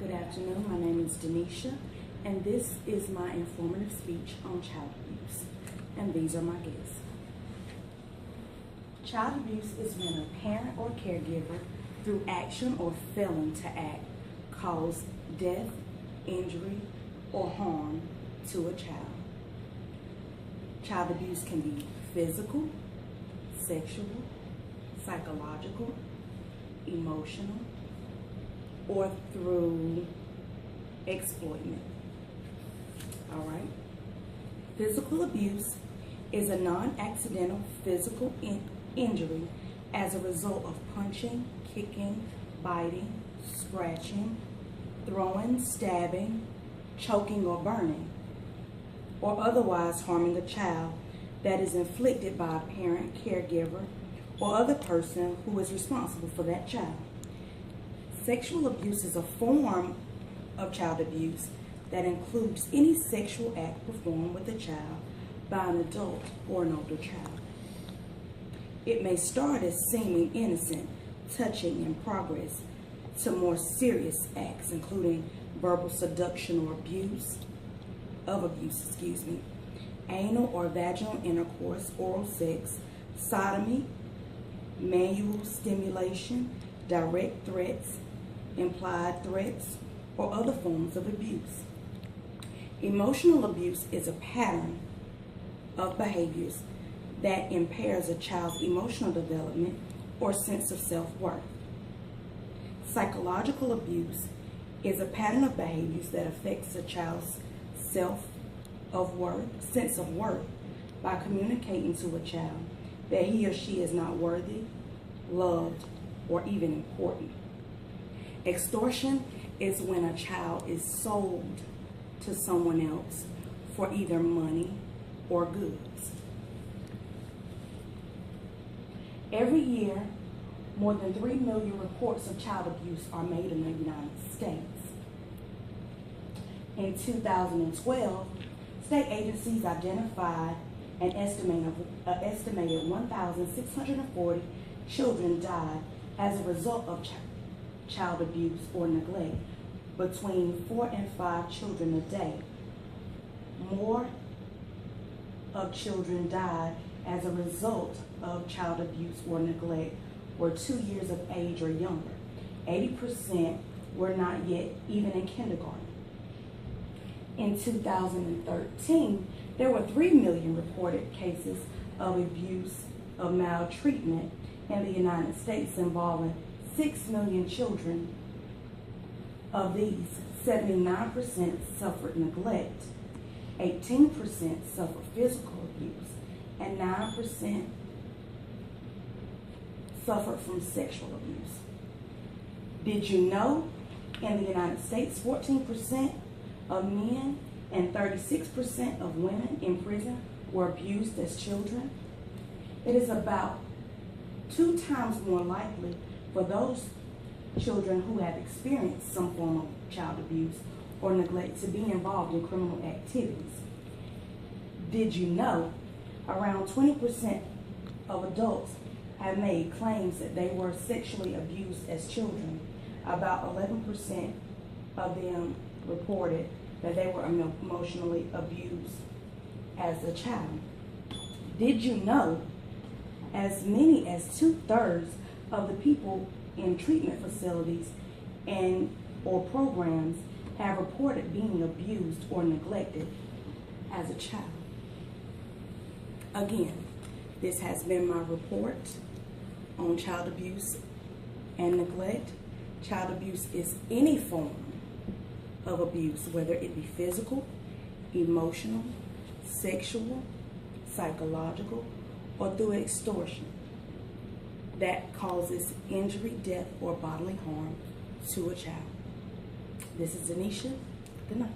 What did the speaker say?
Good afternoon, my name is Denisha, and this is my informative speech on child abuse, and these are my guests. Child abuse is when a parent or caregiver, through action or failing to act, cause death, injury, or harm to a child. Child abuse can be physical, sexual, psychological, emotional, or through exploitment. All right. Physical abuse is a non-accidental physical injury as a result of punching, kicking, biting, scratching, throwing, stabbing, choking, or burning, or otherwise harming a child that is inflicted by a parent, caregiver, or other person who is responsible for that child. Sexual abuse is a form of child abuse that includes any sexual act performed with a child by an adult or an older child. It may start as seeming innocent, touching, and progress to more serious acts, including verbal seduction or abuse, anal or vaginal intercourse, oral sex, sodomy, manual stimulation, direct threats, implied threats, or other forms of abuse. Emotional abuse is a pattern of behaviors that impairs a child's emotional development or sense of self-worth. Psychological abuse is a pattern of behaviors that affects a child's sense of worth by communicating to a child that he or she is not worthy, loved, or even important. Extortion is when a child is sold to someone else for either money or goods. Every year, more than 3 million reports of child abuse are made in the United States. In 2012, state agencies identified an estimated 1,640 children died as a result of child abuse or neglect, between 4 and 5 children a day. More of children died as a result of child abuse or neglect were 2 years of age or younger. 80% were not yet even in kindergarten. In 2013, there were 3 million reported cases of abuse, of maltreatment in the United States involving 6 million children. Of these, 79% suffered neglect, 18% suffered physical abuse, and 9% suffered from sexual abuse. Did you know in the United States, 14% of men and 36% of women in prison were abused as children? It is about 2 times more likely for those children who have experienced some form of child abuse or neglect to be involved in criminal activities. Did you know around 20% of adults have made claims that they were sexually abused as children? About 11% of them reported that they were emotionally abused as a child. Did you know as many as 2/3 of the people in treatment facilities and or programs have reported being abused or neglected as a child? Again, this has been my report on child abuse and neglect. Child abuse is any form of abuse, whether it be physical, emotional, sexual, psychological, or through extortion, that causes injury, death, or bodily harm to a child. This is Denisha. Good night.